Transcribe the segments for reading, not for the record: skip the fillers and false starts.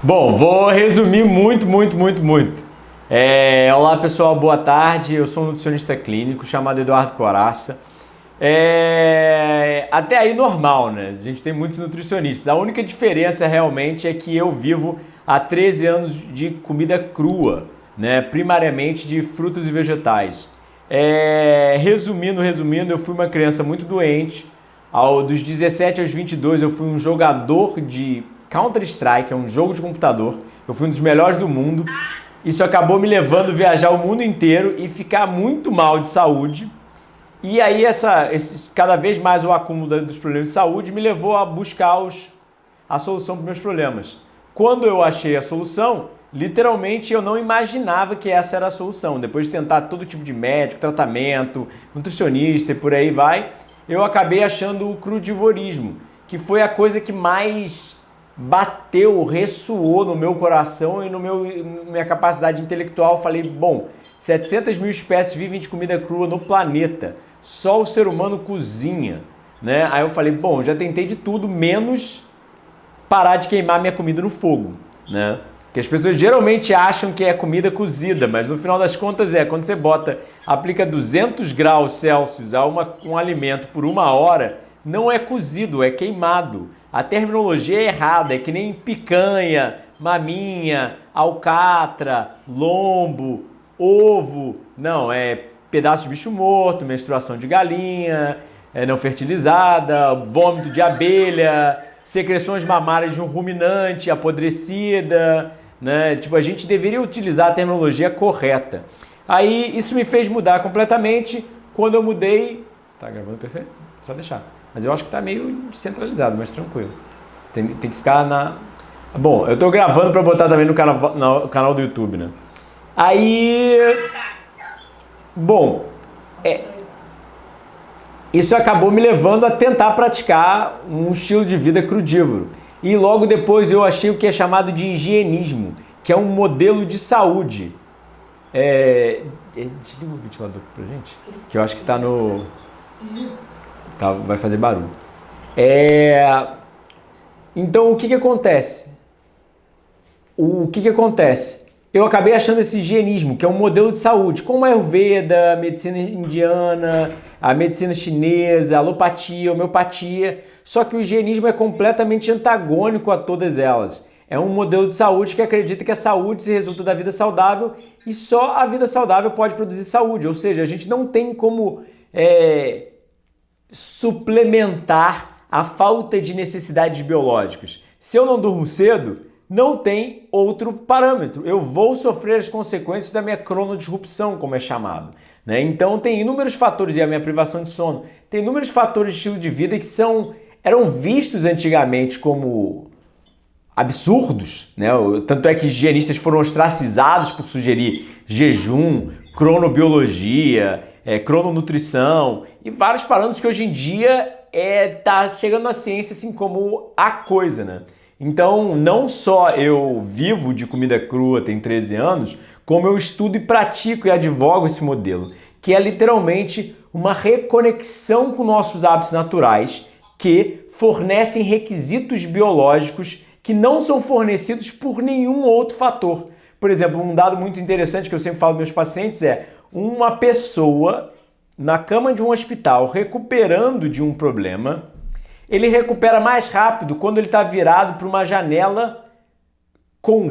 Bom, vou resumir muito. Olá pessoal, boa tarde. Eu sou um nutricionista clínico chamado Eduardo Coraça. Até aí normal, né? A gente tem muitos nutricionistas. A única diferença realmente é que eu vivo há 13 anos de comida crua, né? Primariamente de frutas e vegetais. Resumindo, eu fui uma criança muito doente. Dos 17 aos 22 eu fui um jogador de Counter-Strike, é um jogo de computador. Eu fui um dos melhores do mundo. Isso acabou me levando a viajar o mundo inteiro e ficar muito mal de saúde. E aí cada vez mais o acúmulo dos problemas de saúde me levou a buscar a solução para os meus problemas. Quando eu achei a solução, literalmente eu não imaginava que essa era a solução. Depois de tentar todo tipo de médico, tratamento, nutricionista e por aí vai, eu acabei achando o crudivorismo, que foi a coisa que mais bateu, ressoou no meu coração e minha capacidade intelectual. Falei, bom, 700 mil espécies vivem de comida crua no planeta, só o ser humano cozinha, né? Aí eu falei, bom, já tentei de tudo, menos parar de queimar minha comida no fogo, né? Que as pessoas geralmente acham que é comida cozida, mas no final das contas quando você aplica 200 graus Celsius a um alimento por 1 hora, não é cozido, é queimado. A terminologia é errada, é que nem picanha, maminha, alcatra, lombo, ovo. Não, é pedaço de bicho morto, menstruação de galinha, não fertilizada, vômito de abelha, secreções mamárias de um ruminante, apodrecida, né? Tipo, a gente deveria utilizar a terminologia correta. Aí isso me fez mudar completamente quando eu mudei. Tá gravando perfeito? Só deixar. Mas eu acho que tá meio descentralizado, mas tranquilo. Tem que ficar na... Bom, eu tô gravando para botar também no canal do YouTube, né? Aí... Bom, isso acabou me levando a tentar praticar um estilo de vida crudívoro. E logo depois eu achei o que é chamado de higienismo, que é um modelo de saúde. Desliga o ventilador pra gente, que eu acho que tá no... vai fazer barulho. Então o que acontece? Eu acabei achando esse higienismo, que é um modelo de saúde, como a Ayurveda, a medicina indiana, a medicina chinesa, a alopatia, a homeopatia, só que o higienismo é completamente antagônico a todas elas. É um modelo de saúde que acredita que a saúde se resulta da vida saudável e só a vida saudável pode produzir saúde, ou seja, a gente não tem como suplementar a falta de necessidades biológicas. Se eu não durmo cedo, não tem outro parâmetro. Eu vou sofrer as consequências da minha cronodisrupção, como é chamado, né? Então tem inúmeros fatores, e a minha privação de sono, tem inúmeros fatores de estilo de vida que eram vistos antigamente como absurdos, né? Tanto é que higienistas foram ostracizados por sugerir jejum, cronobiologia, crononutrição e vários parâmetros que hoje em dia tá chegando na ciência assim como a coisa, né? Então, não só eu vivo de comida crua tem 13 anos, como eu estudo e pratico e advogo esse modelo, que é literalmente uma reconexão com nossos hábitos naturais que fornecem requisitos biológicos que não são fornecidos por nenhum outro fator. Por exemplo, um dado muito interessante que eu sempre falo para meus pacientes é uma pessoa na cama de um hospital recuperando de um problema, ele recupera mais rápido quando ele está virado para uma janela com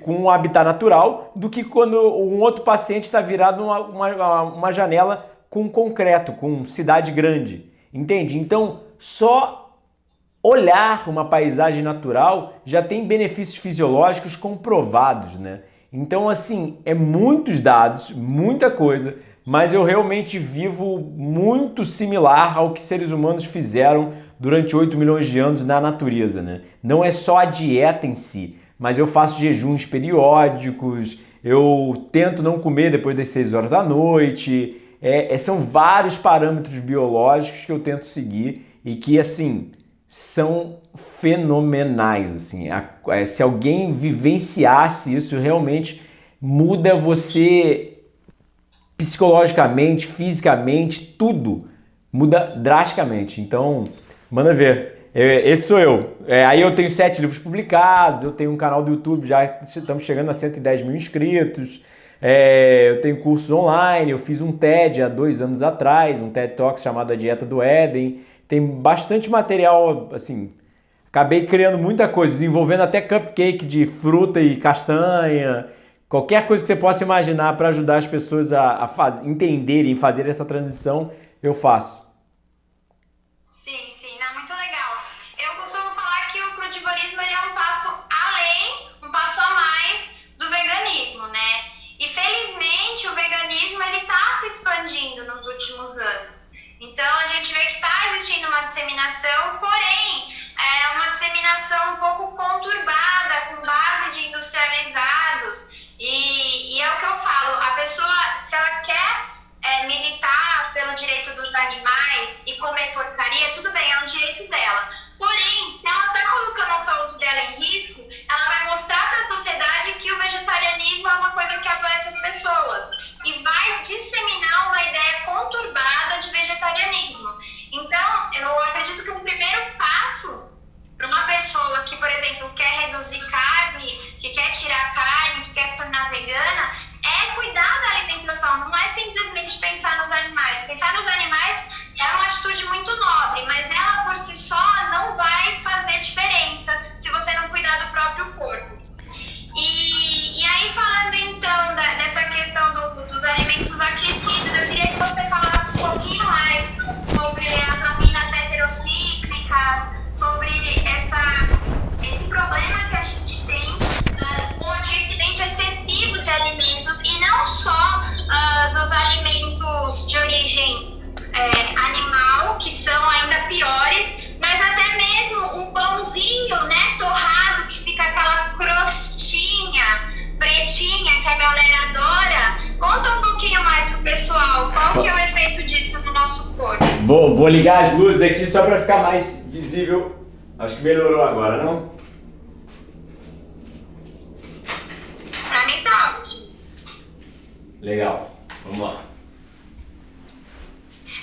um habitat natural do que quando um outro paciente está virado uma janela com concreto, com cidade grande. Entende? Então, só olhar uma paisagem natural já tem benefícios fisiológicos comprovados, né? Então, assim, muitos dados, muita coisa, mas eu realmente vivo muito similar ao que seres humanos fizeram durante 8 milhões de anos na natureza, né? Não é só a dieta em si, mas eu faço jejuns periódicos, eu tento não comer depois das 6 horas da noite, são vários parâmetros biológicos que eu tento seguir e que, assim, são fenomenais, assim. Se alguém vivenciasse isso, realmente muda você psicologicamente, fisicamente, tudo muda drasticamente. Então, manda ver. Esse sou eu. Aí eu tenho 7 livros publicados, eu tenho um canal do YouTube, já estamos chegando a 110 mil inscritos. Eu tenho cursos online, eu fiz um TED há 2 anos atrás, um TED Talk chamado A Dieta do Éden. Tem bastante material, assim, acabei criando muita coisa, envolvendo até cupcake de fruta e castanha, qualquer coisa que você possa imaginar para ajudar as pessoas a entenderem, fazer essa transição, eu faço. Sim, sim, não, muito legal. Eu costumo falar que o crudivorismo ele é um passo além, um passo a mais do veganismo, né? E felizmente o veganismo ele está se expandindo nos últimos anos. Então a gente vê que está existindo uma disseminação, porém é uma disseminação um pouco conturbada, com base de industrializados. E é o que eu falo, a pessoa, se ela quer militar pelo direito dos animais e comer porcaria, tudo bem, é um direito dela. Porém, se ela está colocando a saúde dela em risco, ela vai mostrar para a sociedade que o vegetarianismo é uma coisa que adoece as pessoas e vai disseminar uma ideia conturbada de vegetarianismo. Então, eu acredito que um primeiro passo para uma pessoa que, por exemplo, quer reduzir carne, que quer tirar carne, que quer se tornar vegana, é cuidar da alimentação, não é simplesmente pensar nos animais. Pensar nos animais é uma atitude muito nobre, mas ela por si só não vai fazer diferença se você não cuidar do próprio corpo. E aí, falando então dessa questão dos alimentos aquecidos, eu queria que você falasse um pouquinho mais sobre as aminas heterocíclicas, sobre esse problema que a gente tem com o aquecimento excessivo de alimentos, e não só dos alimentos de origem animal, que são ainda piores, mas até mesmo um pãozinho, né, torrado, que fica aquela crostinha pretinha que a galera adora. Conta um pouquinho mais pro pessoal, qual que é o efeito disso no nosso corpo? Vou ligar as luzes aqui só para ficar mais visível. Acho que melhorou agora, não? Pra mim tá ótimo. Legal, vamos lá.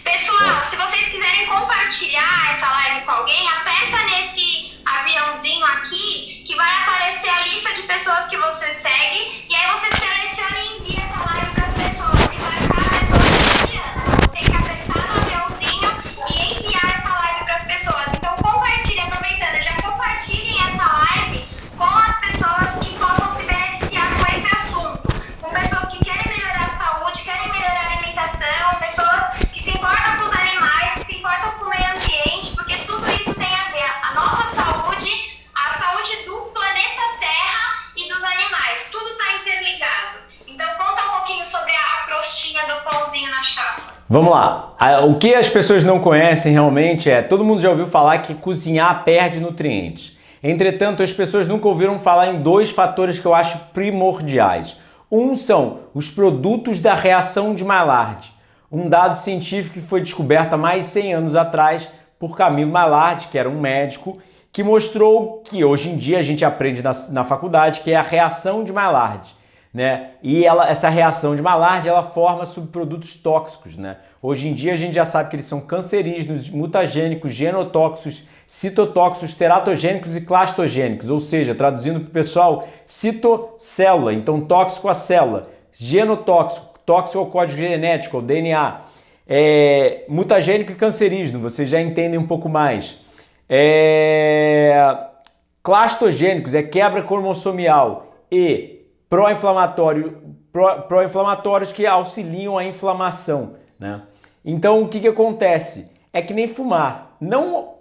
Pessoal, se vocês quiserem compartilhar essa live com alguém, aperta nesse aviãozinho aqui que vai aparecer a lista de pessoas que você segue, e aí você seleciona e envia essa live para as pessoas e marcar a pessoa mediana. Você tem que apertar no aviãozinho e enviar essa live para as pessoas. Então compartilhe, aproveitando, já compartilhem essa live com as pessoas que possam se beneficiar com esse assunto, com pessoas que querem melhorar a saúde, querem melhorar a alimentação, pessoas que se importam com os animais, que se importam com o meio ambiente, porque tudo isso tem a ver a nossa saúde, a saúde do planeta Terra e dos animais. Tudo está interligado. Então conta um pouquinho sobre a crostinha do pãozinho na chapa. Vamos lá. O que as pessoas não conhecem realmente todo mundo já ouviu falar que cozinhar perde nutrientes. Entretanto, as pessoas nunca ouviram falar em 2 fatores que eu acho primordiais. Um são os produtos da reação de Maillard. Um dado científico que foi descoberto há mais de 100 anos atrás por Camilo Maillard, que era um médico, que mostrou que hoje em dia a gente aprende na faculdade, que é a reação de Maillard, né? E essa reação de Maillard, ela forma subprodutos tóxicos, né? Hoje em dia a gente já sabe que eles são cancerígenos, mutagênicos, genotóxicos, citotóxicos, teratogênicos e clastogênicos, ou seja, traduzindo para o pessoal, citocélula, então tóxico à célula, genotóxico, tóxico ao código genético, ao DNA, mutagênico e cancerígeno, vocês já entendem um pouco mais. Clastogênicos, quebra cromossomial, e pró-inflamatórios que auxiliam a inflamação, né? Então o que acontece? É que nem fumar.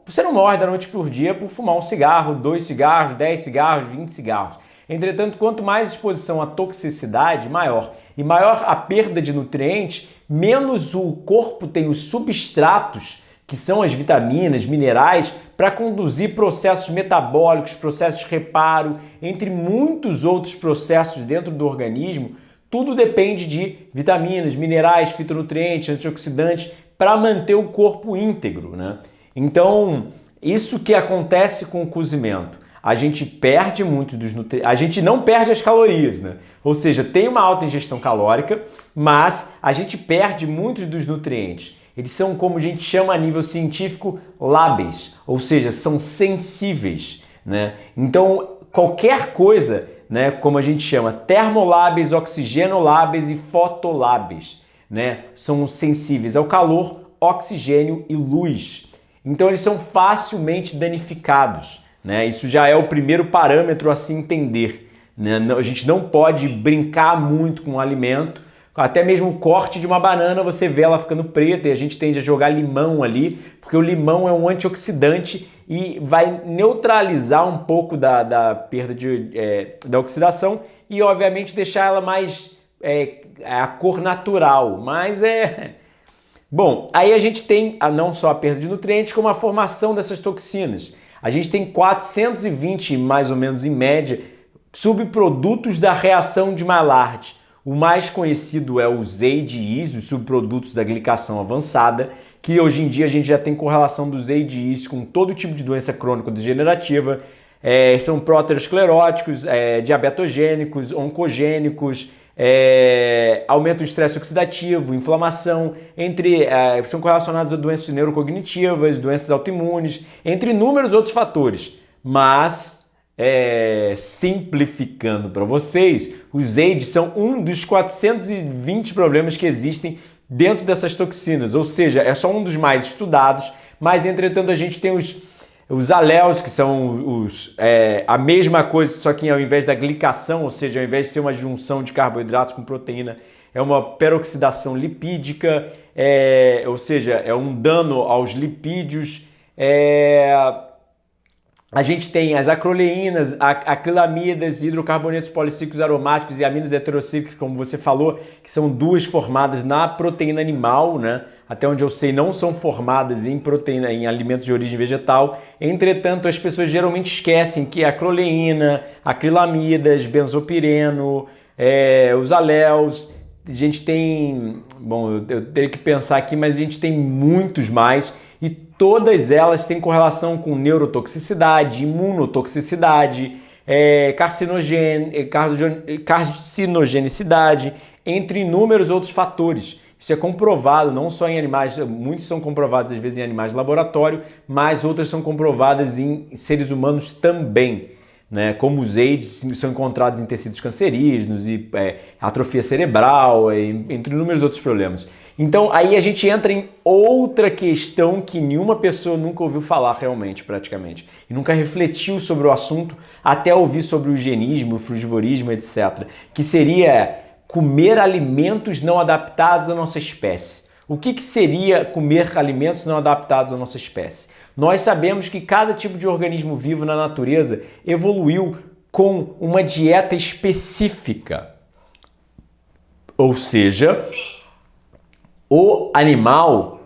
Você não morre da noite por dia por fumar um cigarro, 2 cigarros, 10 cigarros, 20 cigarros. Entretanto, quanto mais exposição à toxicidade, maior. E maior a perda de nutrientes, menos o corpo tem os substratos, que são as vitaminas, minerais, para conduzir processos metabólicos, processos de reparo, entre muitos outros processos dentro do organismo. Tudo depende de vitaminas, minerais, fitonutrientes, antioxidantes, para manter o corpo íntegro, né? Então, isso que acontece com o cozimento. A gente perde muito dos nutrientes, a gente não perde as calorias, né? Ou seja, tem uma alta ingestão calórica, mas a gente perde muito dos nutrientes. Eles são, como a gente chama a nível científico, lábeis, ou seja, são sensíveis, né? Então, qualquer coisa, né, como a gente chama, termolábeis, oxigenolábeis e fotolábeis, né, são sensíveis ao calor, oxigênio e luz. Então, eles são facilmente danificados, né? Isso já é o primeiro parâmetro a se entender, né? A gente não pode brincar muito com o alimento. Até mesmo o corte de uma banana, você vê ela ficando preta e a gente tende a jogar limão ali, porque o limão é um antioxidante e vai neutralizar um pouco da perda da oxidação e, obviamente, deixar ela mais a cor natural. Mas Bom, aí a gente tem não só a perda de nutrientes, como a formação dessas toxinas. A gente tem 420, mais ou menos em média, subprodutos da reação de Maillard. O mais conhecido é o ZADEs, os subprodutos da glicação avançada, que hoje em dia a gente já tem correlação dos ZADEs com todo tipo de doença crônico-degenerativa. São proateroscleróticos, diabetogênicos, oncogênicos, aumento do estresse oxidativo, inflamação, são correlacionados a doenças neurocognitivas, doenças autoimunes, entre inúmeros outros fatores. Mas simplificando para vocês, os AIDS são um dos 420 problemas que existem dentro dessas toxinas, ou seja, é só um dos mais estudados, mas entretanto a gente tem os aléus, que são a mesma coisa, só que ao invés da glicação, ou seja, ao invés de ser uma junção de carboidratos com proteína, é uma peroxidação lipídica, ou seja, é um dano aos lipídios. A gente tem as acroleínas, acrilamidas, hidrocarbonetos policíclicos aromáticos e aminas heterocíclicas, como você falou, que são duas formadas na proteína animal, né? Até onde eu sei, não são formadas em proteína, em alimentos de origem vegetal. Entretanto, as pessoas geralmente esquecem que a acroleína, acrilamidas, benzopireno, os aléus, a gente tem, bom, eu teria que pensar aqui, mas a gente tem muitos mais. E todas elas têm correlação com neurotoxicidade, imunotoxicidade, carcinogenicidade, entre inúmeros outros fatores. Isso é comprovado não só em animais, muitos são comprovados às vezes em animais de laboratório, mas outras são comprovadas em seres humanos também, né? Como os AIDS são encontrados em tecidos cancerígenos e atrofia cerebral, entre inúmeros outros problemas. Então aí a gente entra em outra questão que nenhuma pessoa nunca ouviu falar realmente, praticamente, e nunca refletiu sobre o assunto até ouvir sobre o higienismo, o frugivorismo, etc., que seria comer alimentos não adaptados à nossa espécie. O que seria comer alimentos não adaptados à nossa espécie? Nós sabemos que cada tipo de organismo vivo na natureza evoluiu com uma dieta específica. Ou seja, o animal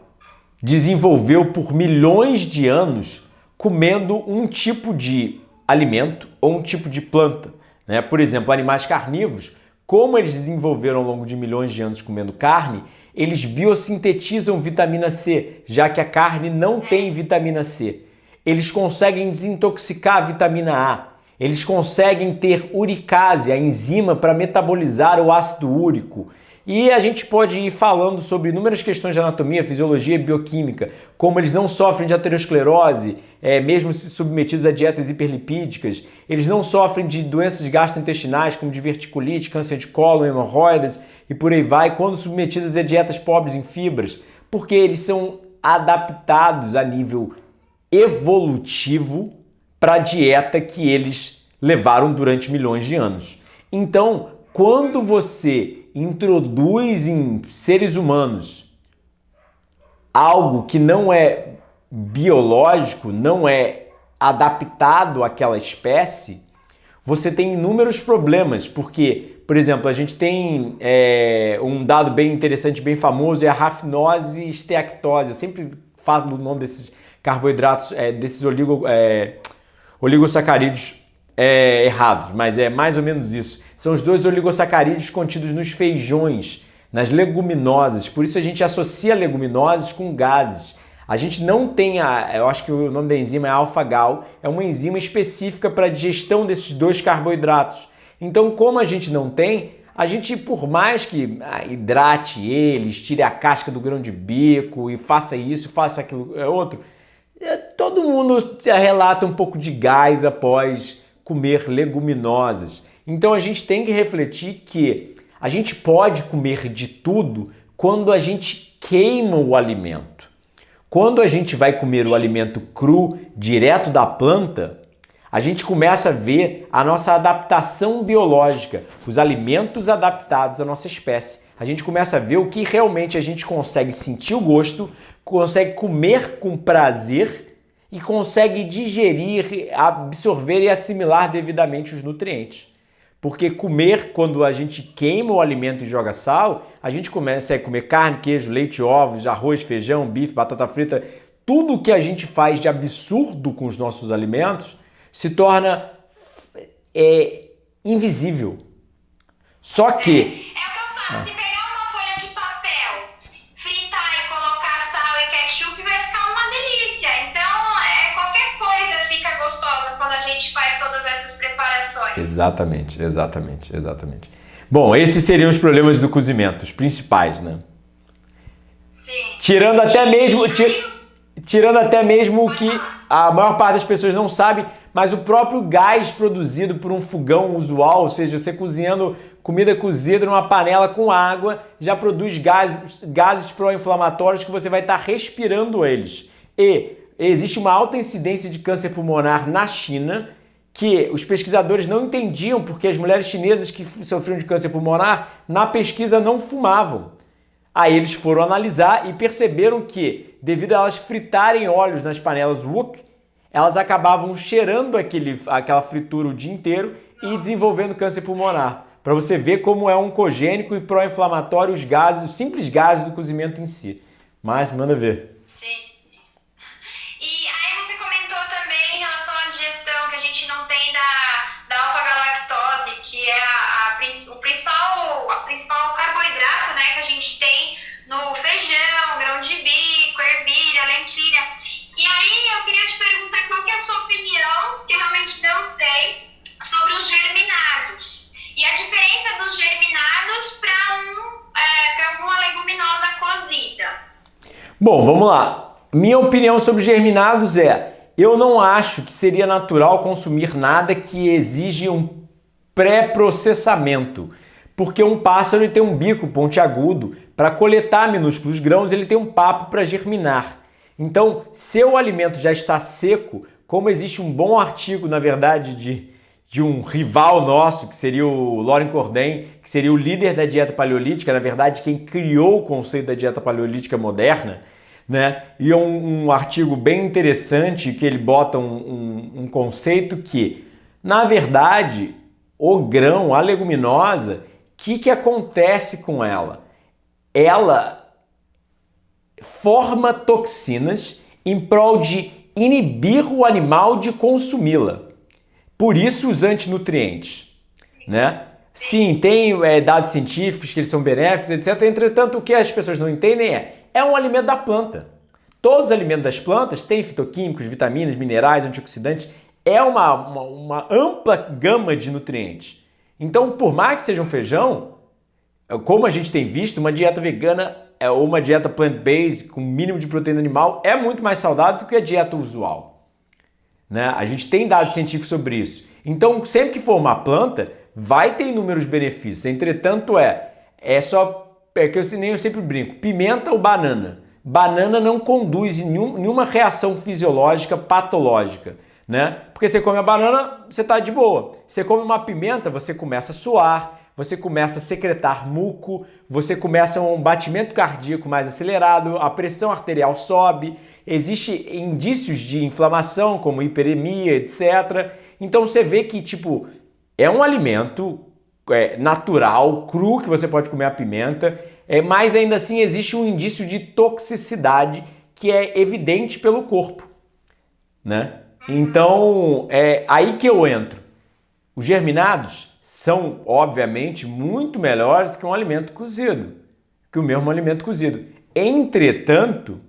desenvolveu por milhões de anos comendo um tipo de alimento ou um tipo de planta, né? Por exemplo, animais carnívoros, como eles desenvolveram ao longo de milhões de anos comendo carne, eles biosintetizam vitamina C, já que a carne não tem vitamina C. Eles conseguem desintoxicar a vitamina A. Eles conseguem ter uricase, a enzima para metabolizar o ácido úrico. E a gente pode ir falando sobre inúmeras questões de anatomia, fisiologia e bioquímica, como eles não sofrem de aterosclerose, mesmo se submetidos a dietas hiperlipídicas, eles não sofrem de doenças gastrointestinais, como diverticulite, câncer de cólon, hemorroidas e por aí vai, quando submetidas a dietas pobres em fibras, porque eles são adaptados a nível evolutivo para a dieta que eles levaram durante milhões de anos. Então, quando você introduz em seres humanos algo que não é biológico, não é adaptado àquela espécie, você tem inúmeros problemas, porque, por exemplo, a gente tem um dado bem interessante, bem famoso, é a rafnose esteactose. Eu sempre falo o nome desses carboidratos, desses oligosacarídeos errados, mas é mais ou menos isso. São os dois oligosacarídeos contidos nos feijões, nas leguminosas. Por isso a gente associa leguminosas com gases. A gente não tem eu acho que o nome da enzima é alfa-gal, é uma enzima específica para a digestão desses dois carboidratos. Então, como a gente não tem, a gente, por mais que hidrate eles, tire a casca do grão de bico e faça isso, faça aquilo, outro, todo mundo relata um pouco de gás após comer leguminosas. Então a gente tem que refletir que a gente pode comer de tudo quando a gente queima o alimento. Quando a gente vai comer o alimento cru, direto da planta, a gente começa a ver a nossa adaptação biológica, os alimentos adaptados à nossa espécie. A gente começa a ver o que realmente a gente consegue sentir o gosto, consegue comer com prazer e consegue digerir, absorver e assimilar devidamente os nutrientes. Porque comer, quando a gente queima o alimento e joga sal, a gente começa a comer carne, queijo, leite, ovos, arroz, feijão, bife, batata frita. Tudo que a gente faz de absurdo com os nossos alimentos se torna invisível. Só que... É o que eu falo, se pegar uma folha de papel, fritar e colocar sal e ketchup vai ficar uma delícia. Então, qualquer coisa fica gostosa quando a gente faz todas essas preparações. Exatamente. Bom, esses seriam os problemas do cozimento, os principais, né? Sim. Tirando até mesmo o que a maior parte das pessoas não sabe, mas o próprio gás produzido por um fogão usual, ou seja, você cozinhando comida cozida numa panela com água, já produz gases pró-inflamatórios que você vai estar respirando eles. E existe uma alta incidência de câncer pulmonar na China, que os pesquisadores não entendiam porque as mulheres chinesas que sofriam de câncer pulmonar, na pesquisa não fumavam. Aí eles foram analisar e perceberam que, devido a elas fritarem óleos nas panelas wok, elas acabavam cheirando aquela fritura o dia inteiro e desenvolvendo câncer pulmonar. Para você ver como é oncogênico e pró-inflamatório os gases, os simples gases do cozimento em si. Mas manda ver. Sim. E aí você comentou também em relação à digestão, que a gente não tem da alfa-galactose, que é o principal carboidrato, né, que a gente tem no feijão, grão de bico, ervilha, lentilha. E aí eu queria te perguntar qual que é a sua opinião, que eu realmente não sei, sobre os germinados. E a diferença dos germinados para uma leguminosa cozida. Bom, vamos lá. Minha opinião sobre germinados eu não acho que seria natural consumir nada que exige um pré-processamento. Porque um pássaro ele tem um bico pontiagudo, para coletar minúsculos grãos ele tem um papo para germinar. Então, se o alimento já está seco, como existe um bom artigo, na verdade, de um rival nosso, que seria o Loren Cordain, que seria o líder da dieta paleolítica, na verdade, quem criou o conceito da dieta paleolítica moderna, né? E é um artigo bem interessante que ele bota um conceito que, na verdade, o grão, a leguminosa, o que acontece com ela? Ela forma toxinas em prol de inibir o animal de consumi-la. Por isso os antinutrientes, né? Sim, tem dados científicos que eles são benéficos, etc. Entretanto, o que as pessoas não entendem é um alimento da planta. Todos os alimentos das plantas têm fitoquímicos, vitaminas, minerais, antioxidantes. É uma ampla gama de nutrientes. Então, por mais que seja um feijão, como a gente tem visto, uma dieta vegana ou uma dieta plant-based com mínimo de proteína animal é muito mais saudável do que a dieta usual, né? A gente tem dados científicos sobre isso. Então, sempre que for uma planta, vai ter inúmeros benefícios. Entretanto, que eu sempre brinco, pimenta ou banana? Banana não conduz nenhuma reação fisiológica patológica, né? Porque você come a banana, você está de boa. Você come uma pimenta, você começa a suar, você começa a secretar muco, você começa um batimento cardíaco mais acelerado, a pressão arterial sobe, existem indícios de inflamação, como hiperemia, etc. Então você vê que, é um alimento natural, cru, que você pode comer a pimenta, mas ainda assim existe um indício de toxicidade que é evidente pelo corpo, né? Então, é aí que eu entro. Os germinados são, obviamente, muito melhores do que um alimento cozido, que o mesmo alimento cozido. Entretanto,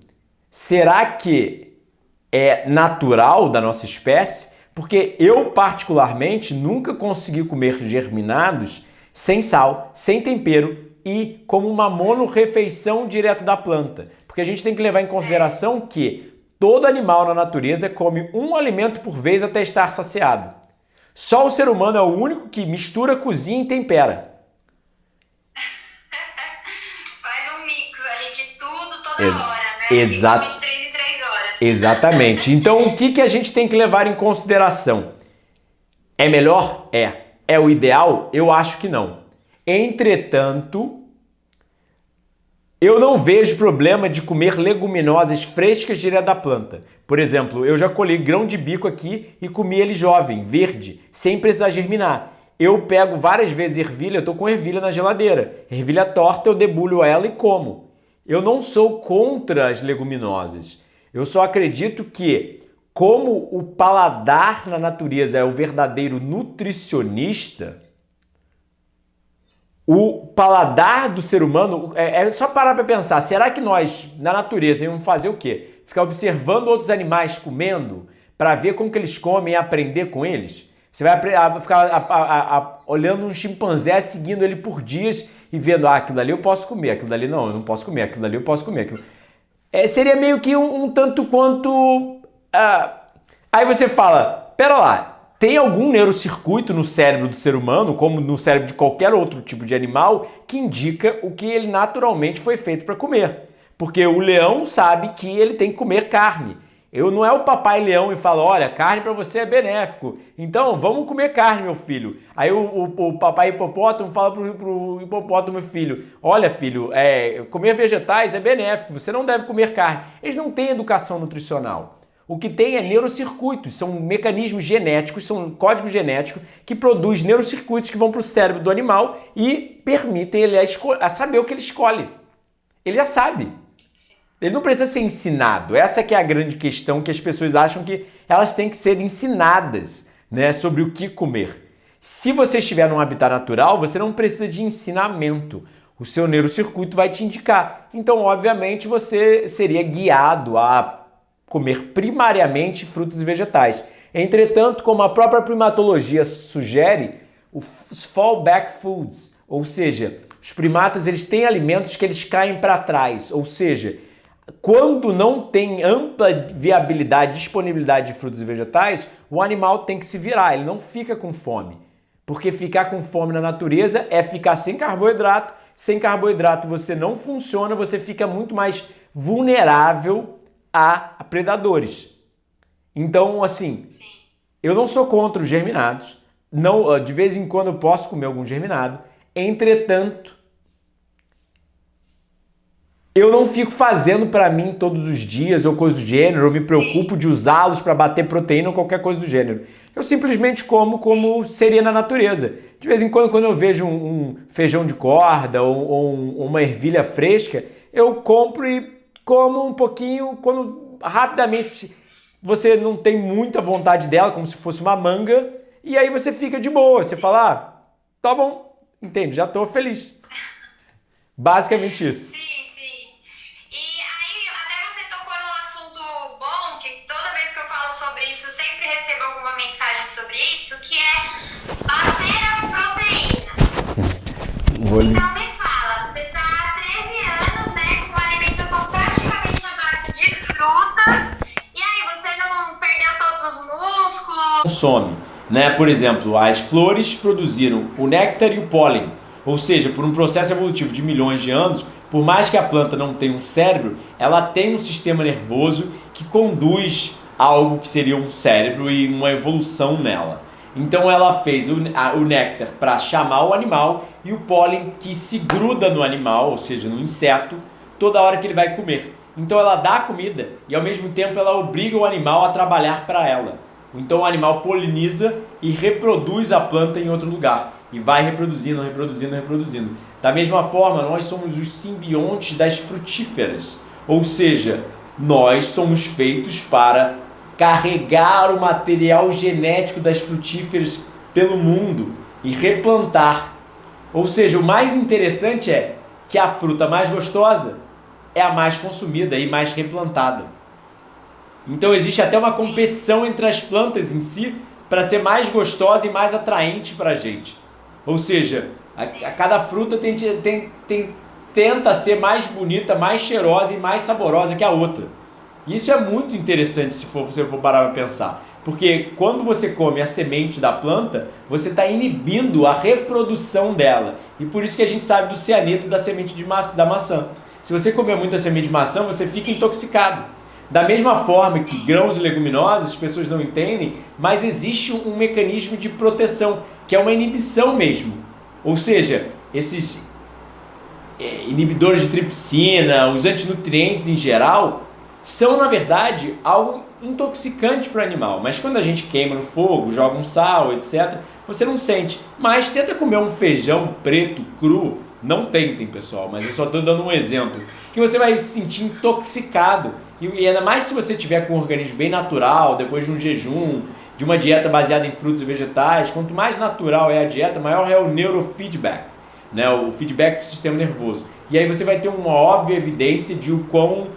será que é natural da nossa espécie? Porque eu, particularmente, nunca consegui comer germinados sem sal, sem tempero e como uma monorrefeição direto da planta. Porque a gente tem que levar em consideração que todo animal na natureza come um alimento por vez até estar saciado. Só o ser humano é o único que mistura, cozinha e tempera. Faz um mix ali de tudo toda hora, né? Exato. De 3 em 3 horas. Exatamente. Então, o que a gente tem que levar em consideração? É melhor? É. É o ideal? Eu acho que não. Entretanto, eu não vejo problema de comer leguminosas frescas direto da planta. Por exemplo, eu já colhi grão de bico aqui e comi ele jovem, verde, sem precisar germinar. Eu pego várias vezes ervilha, eu tô com ervilha na geladeira. Ervilha torta, eu debulho ela e como. Eu não sou contra as leguminosas. Eu só acredito que, como o paladar na natureza é o verdadeiro nutricionista, o paladar do ser humano, é só parar para pensar, será que nós, na natureza, íamos fazer o quê? Ficar observando outros animais comendo para ver como que eles comem e aprender com eles? Você vai ficar olhando um chimpanzé, seguindo ele por dias e vendo, aquilo ali eu posso comer, aquilo ali não, eu não posso comer, aquilo ali eu posso comer. Seria meio que um tanto quanto... Aí você fala, pera lá, tem algum neurocircuito no cérebro do ser humano, como no cérebro de qualquer outro tipo de animal, que indica o que ele naturalmente foi feito para comer. Porque o leão sabe que ele tem que comer carne. Eu não é o papai leão e falo, olha, carne para você é benéfico, então vamos comer carne, meu filho. Aí o papai hipopótamo fala pro hipopótamo filho, olha filho, comer vegetais é benéfico, você não deve comer carne. Eles não têm educação nutricional. O que tem é neurocircuitos, são mecanismos genéticos, são códigos genéticos que produzem neurocircuitos que vão para o cérebro do animal e permitem ele a saber o que ele escolhe. Ele já sabe. Ele não precisa ser ensinado. Essa que é a grande questão, que as pessoas acham que elas têm que ser ensinadas, né, sobre o que comer. Se você estiver num habitat natural, você não precisa de ensinamento. O seu neurocircuito vai te indicar. Então, obviamente, você seria guiado a comer primariamente frutos e vegetais. Entretanto, como a própria primatologia sugere, os fallback foods, ou seja, os primatas eles têm alimentos que eles caem para trás, ou seja, quando não tem ampla viabilidade, disponibilidade de frutos e vegetais, o animal tem que se virar, ele não fica com fome. Porque ficar com fome na natureza é ficar sem carboidrato você não funciona, você fica muito mais vulnerável a predadores. Então, assim, eu não sou contra os germinados, não, de vez em quando eu posso comer algum germinado, entretanto, eu não fico fazendo para mim todos os dias ou coisa do gênero, eu me preocupo de usá-los para bater proteína ou qualquer coisa do gênero. Eu simplesmente como seria na natureza. De vez em quando eu vejo um feijão de corda ou uma ervilha fresca, eu compro e como um pouquinho, quando rapidamente você não tem muita vontade dela, como se fosse uma manga, e aí você fica de boa, você fala, tá bom, entende, já tô feliz. Basicamente isso. Sim. E aí, até você tocou num assunto bom, que toda vez que eu falo sobre isso, eu sempre recebo alguma mensagem sobre isso, que é bater as proteínas. Então me fala, você tá há 13 anos, né, com uma alimentação praticamente à base de frutas, e aí você não perdeu todos os músculos? Consome, né? Por exemplo, as flores produziram o néctar e o pólen, ou seja, por um processo evolutivo de milhões de anos, por mais que a planta não tenha um cérebro, ela tem um sistema nervoso que conduz algo que seria um cérebro e uma evolução nela. Então ela fez o néctar para chamar o animal e o pólen que se gruda no animal, ou seja, no inseto, toda hora que ele vai comer. Então ela dá a comida e ao mesmo tempo ela obriga o animal a trabalhar para ela. Então o animal poliniza e reproduz a planta em outro lugar. E vai reproduzindo. Da mesma forma, nós somos os simbiontes das frutíferas. Ou seja, nós somos feitos para carregar o material genético das frutíferas pelo mundo e replantar. Ou seja, o mais interessante é que a fruta mais gostosa é a mais consumida e mais replantada. Então existe até uma competição entre as plantas em si para ser mais gostosa e mais atraente para a gente. Ou seja, a cada fruta tenta ser mais bonita, mais cheirosa e mais saborosa que a outra. Isso é muito interessante se você for parar para pensar. Porque quando você come a semente da planta, você está inibindo a reprodução dela. E por isso que a gente sabe do cianeto da semente da maçã. Se você comer muita semente de maçã, você fica intoxicado. Da mesma forma que grãos e leguminosas, as pessoas não entendem, mas existe um mecanismo de proteção, que é uma inibição mesmo. Ou seja, esses inibidores de tripsina, os antinutrientes em geral, são na verdade algo intoxicante para o animal. Mas quando a gente queima no fogo, joga um sal, etc., você não sente. Mas tenta comer um feijão preto, cru. Não tentem, pessoal, mas eu só estou dando um exemplo. Que você vai se sentir intoxicado. E ainda mais se você tiver com um organismo bem natural, depois de um jejum, de uma dieta baseada em frutos e vegetais. Quanto mais natural é a dieta, maior é o neurofeedback, né? O feedback do sistema nervoso. E aí você vai ter uma óbvia evidência de o quão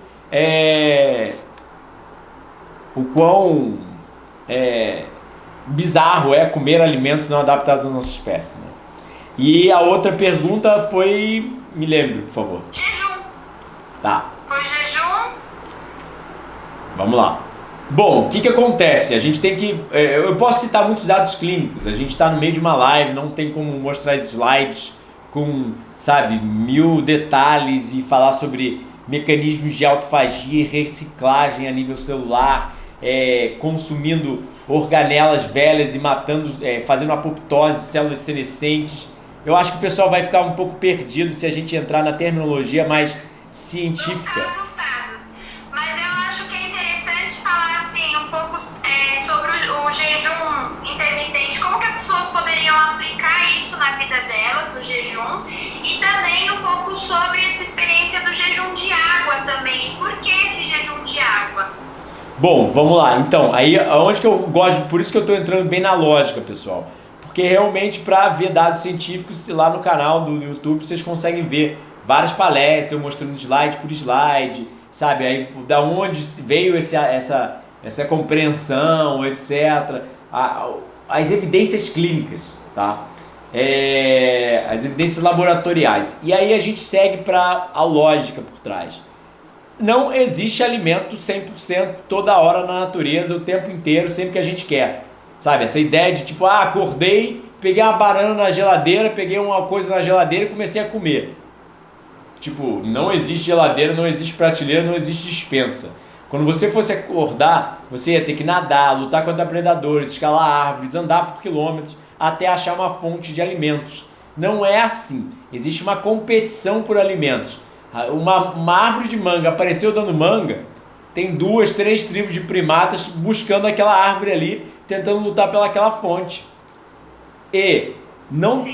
bizarro é comer alimentos não adaptados à nossa espécie, né? E a outra pergunta foi... Me lembre, por favor. Jejum. Tá. Foi jejum? Vamos lá. Bom, o que acontece? A gente tem que... eu posso citar muitos dados clínicos. A gente está no meio de uma live, não tem como mostrar slides com, 1000 detalhes e falar sobre mecanismos de autofagia e reciclagem a nível celular, consumindo organelas velhas e matando, fazendo apoptose de células senescentes. Eu acho que o pessoal vai ficar um pouco perdido se a gente entrar na terminologia mais científica. Vão ficar assustados. Mas eu acho que é interessante falar assim, um pouco sobre o jejum intermitente, como que as pessoas poderiam aplicar isso na vida delas, o jejum, e também um pouco sobre a sua experiência do jejum de água também. Por que esse jejum de água? Bom, vamos lá. Então, aí onde que eu gosto, por isso que eu estou entrando bem na lógica, pessoal. Porque realmente, para ver dados científicos, lá no canal do YouTube, vocês conseguem ver várias palestras, eu mostrando slide por slide, sabe? Aí, da onde veio essa compreensão, etc. As evidências clínicas, tá? As evidências laboratoriais. E aí a gente segue para a lógica por trás. Não existe alimento 100% toda hora na natureza, o tempo inteiro, sempre que a gente quer. Sabe, essa ideia de tipo, acordei, peguei uma banana na geladeira, peguei uma coisa na geladeira e comecei a comer. Tipo, não existe geladeira, não existe prateleira, não existe despensa. Quando você fosse acordar, você ia ter que nadar, lutar contra predadores, escalar árvores, andar por quilômetros, até achar uma fonte de alimentos. Não é assim. Existe uma competição por alimentos. Uma árvore de manga apareceu dando manga, tem 2, 3 tribos de primatas buscando aquela árvore ali, tentando lutar pelaquela fonte. E não,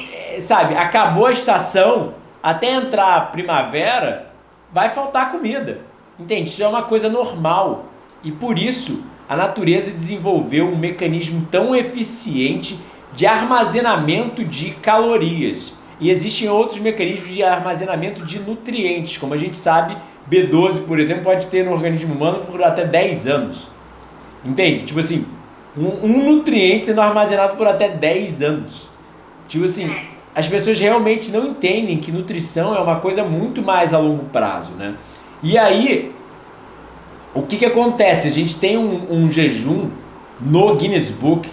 acabou a estação, até entrar a primavera, vai faltar comida. Entende? Isso é uma coisa normal. E por isso a natureza desenvolveu um mecanismo tão eficiente de armazenamento de calorias. E existem outros mecanismos de armazenamento de nutrientes. Como a gente sabe, B12, por exemplo, pode ter no organismo humano por até 10 anos. Entende? Tipo assim, um nutriente sendo armazenado por até 10 anos. Tipo assim, as pessoas realmente não entendem que nutrição é uma coisa muito mais a longo prazo, né? E aí, o que acontece? A gente tem um jejum no Guinness Book,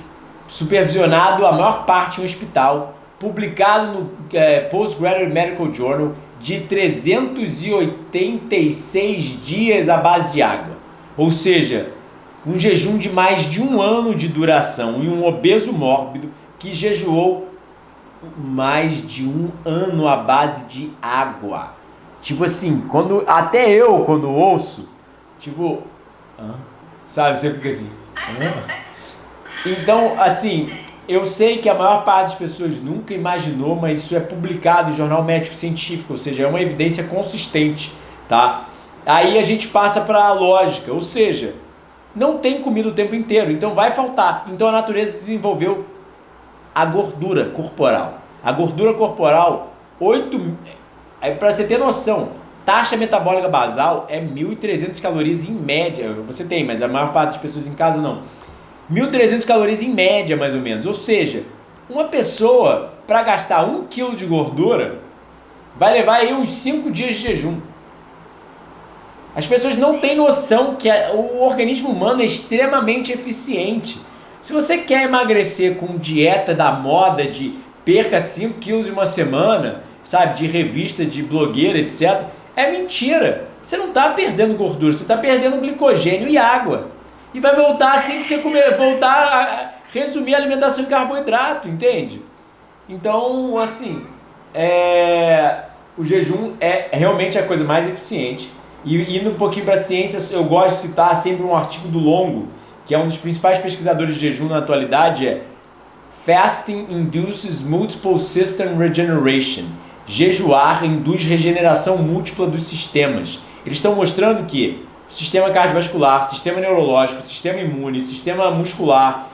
supervisionado a maior parte em um hospital, publicado no Postgraduate Medical Journal, de 386 dias à base de água. Ou seja, um jejum de mais de 1 ano de duração, e um obeso mórbido que jejuou mais de 1 ano à base de água. Tipo assim, até eu quando ouço, tipo, sabe, você fica assim, Então, assim, eu sei que a maior parte das pessoas nunca imaginou, mas isso é publicado em jornal médico científico, ou seja, é uma evidência consistente, tá? Aí a gente passa para a lógica, ou seja, não tem comida o tempo inteiro, então vai faltar. Então a natureza desenvolveu a gordura corporal. A gordura corporal, para você ter noção, taxa metabólica basal é 1.300 calorias em média. Você tem, mas a maior parte das pessoas em casa não. 1.300 calorias em média, mais ou menos. Ou seja, Uma pessoa, para gastar 1 quilo de gordura, vai levar aí uns 5 dias de jejum. As pessoas não têm noção que o organismo humano é extremamente eficiente. Se você quer emagrecer com dieta da moda de perca 5 quilos em uma semana, sabe, de revista, de blogueira, etc., é mentira. Você não está perdendo gordura, você está perdendo glicogênio e água. E vai voltar assim que você comer, voltar a resumir a alimentação em carboidrato, entende? Então, assim, o jejum é realmente a coisa mais eficiente. E indo um pouquinho para a ciência, eu gosto de citar sempre um artigo do Longo, que é um dos principais pesquisadores de jejum na atualidade, Fasting induces multiple system regeneration. Jejuar induz regeneração múltipla dos sistemas. Eles estão mostrando que o sistema cardiovascular, sistema neurológico, sistema imune, sistema muscular,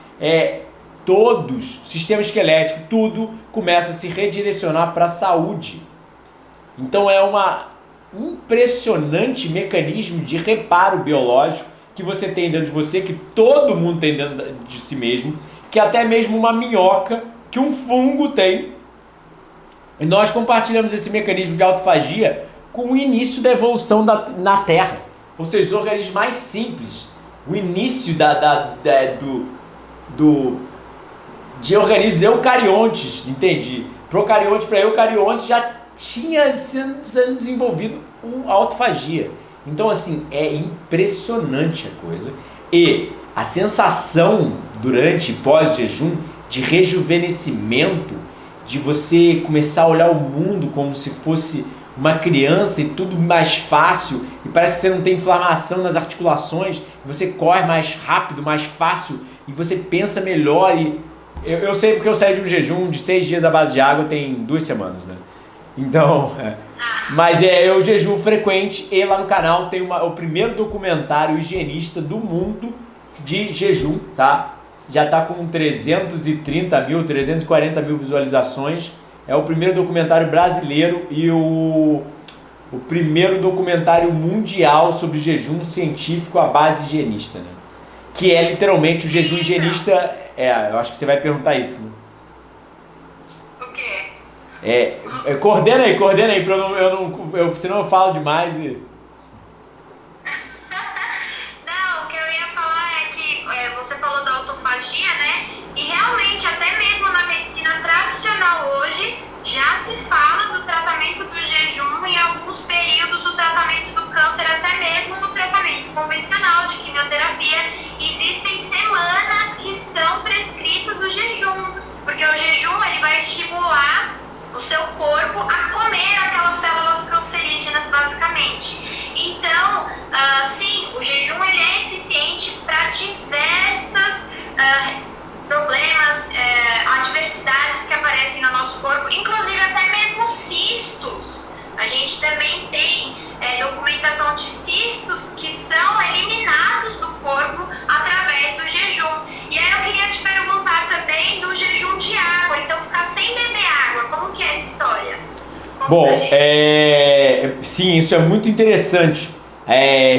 todos, sistema esquelético, tudo começa a se redirecionar para a saúde. Então é um impressionante mecanismo de reparo biológico que você tem dentro de você, que todo mundo tem dentro de si mesmo, que até mesmo uma minhoca, que um fungo tem. E nós compartilhamos esse mecanismo de autofagia com o início da evolução na Terra. Ou seja, os organismos mais simples, o início de organismos eucariontes, entende? Procariontes para eucariontes já tinha sendo desenvolvido a autofagia. Então, assim, é impressionante a coisa. E a sensação durante e pós-jejum de rejuvenescimento, de você começar a olhar o mundo como se fosse uma criança e tudo mais fácil, e parece que você não tem inflamação nas articulações, você corre mais rápido, mais fácil, e você pensa melhor. E eu sei porque eu saí de um jejum de 6 dias à base de água tem 2 semanas, né? Então, mas eu jejuo frequente, e lá no canal tem o primeiro documentário higienista do mundo de jejum, tá? Já tá com 340 mil visualizações. É o primeiro documentário brasileiro e o primeiro documentário mundial sobre jejum científico à base higienista, né? Que é literalmente o jejum higienista. Eu acho que você vai perguntar isso, né? O quê? Coordena aí, senão eu falo demais e... Não, o que eu ia falar é que você falou da autofagia, né? E realmente, até mesmo na medicina tradicional hoje, já se fala do tratamento do jejum em alguns períodos do tratamento do câncer, até mesmo no tratamento convencional de quimioterapia. Existem semanas que são prescritas o jejum, porque o jejum ele vai estimular o seu corpo a comer aquelas células cancerígenas, basicamente. Então, sim, o jejum ele é eficiente para diversas problemas, adversidades que aparecem no nosso corpo, inclusive até mesmo cistos. A gente também tem documentação de cistos que são eliminados do corpo através do jejum. E aí eu queria te perguntar também do jejum de água, então ficar sem beber água, como que é essa história? Bom, sim, isso é muito interessante.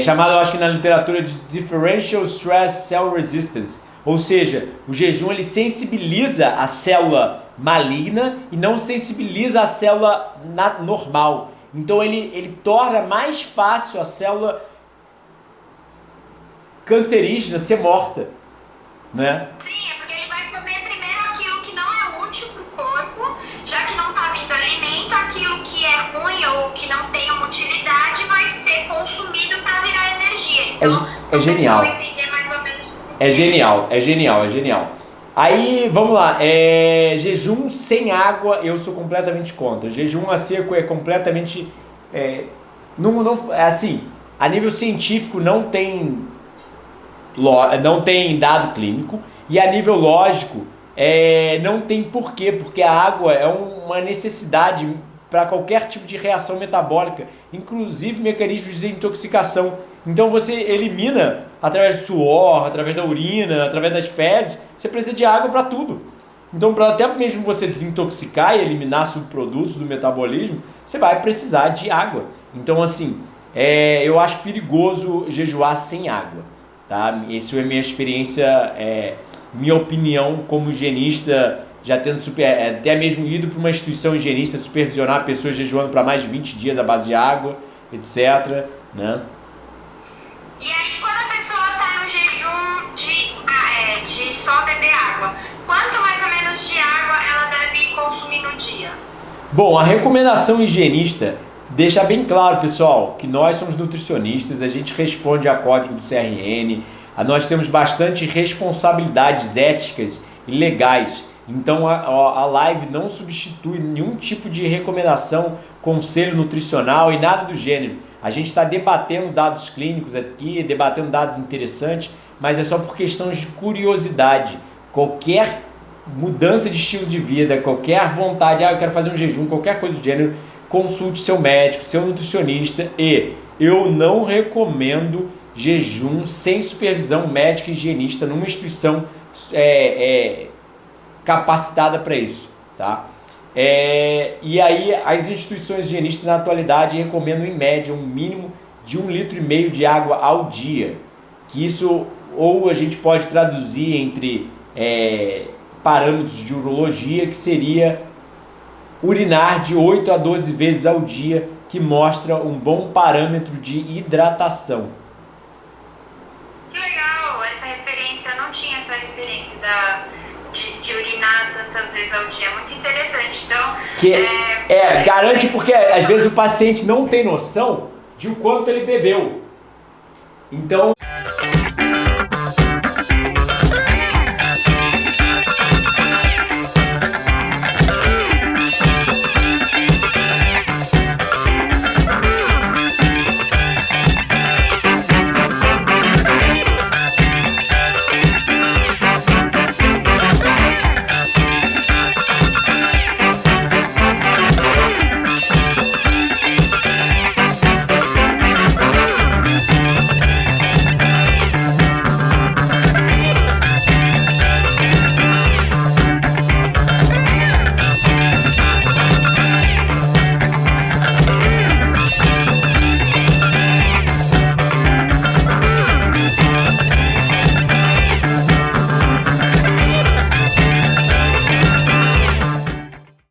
Chamado, eu acho que na literatura, de Differential Stress Cell Resistance. Ou seja, o jejum ele sensibiliza a célula maligna e não sensibiliza a célula normal. Então ele torna mais fácil a célula cancerígena ser morta, né? Sim, é porque ele vai comer primeiro aquilo que não é útil para o corpo, já que não está vindo alimento, aquilo que é ruim ou que não tem uma utilidade vai ser consumido para virar energia. Então, é genial. Entender mais ou menos. É genial. Aí, vamos lá, jejum sem água eu sou completamente contra. Jejum a seco é completamente... assim, a nível científico não tem dado clínico, e a nível lógico não tem porquê, porque a água é uma necessidade para qualquer tipo de reação metabólica, inclusive mecanismos de desintoxicação. Então você elimina através do suor, através da urina, através das fezes, você precisa de água para tudo. Então, para até mesmo você desintoxicar e eliminar subprodutos do metabolismo, você vai precisar de água. Então, assim, eu acho perigoso jejuar sem água, tá? Essa é a minha experiência, minha opinião como higienista já tendo até mesmo ido para uma instituição higienista supervisionar pessoas jejuando para mais de 20 dias à base de água, etc. Né? E aí, quando a pessoa está no jejum de só beber água, quanto mais ou menos de água ela deve consumir no dia? Bom, a recomendação higienista deixa bem claro, pessoal, que nós somos nutricionistas, a gente responde a código do CRN, nós temos bastante responsabilidades éticas e legais. Então a live não substitui nenhum tipo de recomendação, conselho nutricional e nada do gênero. A gente está debatendo dados clínicos aqui, debatendo dados interessantes, mas é só por questões de curiosidade. Qualquer mudança de estilo de vida, qualquer vontade, eu quero fazer um jejum, qualquer coisa do gênero, consulte seu médico, seu nutricionista. E eu não recomendo jejum sem supervisão médica e higienista numa instituição capacitada para isso, tá? E aí as instituições higienistas na atualidade recomendam em média um mínimo de 1,5 litro de água ao dia, que isso ou a gente pode traduzir entre parâmetros de urologia, que seria urinar de 8 a 12 vezes ao dia, que mostra um bom parâmetro de hidratação. Que legal essa referência, eu não tinha essa referência de urinar tantas vezes ao dia, muito interessante. Então, garante, porque às vezes o paciente não tem noção de o quanto ele bebeu. Então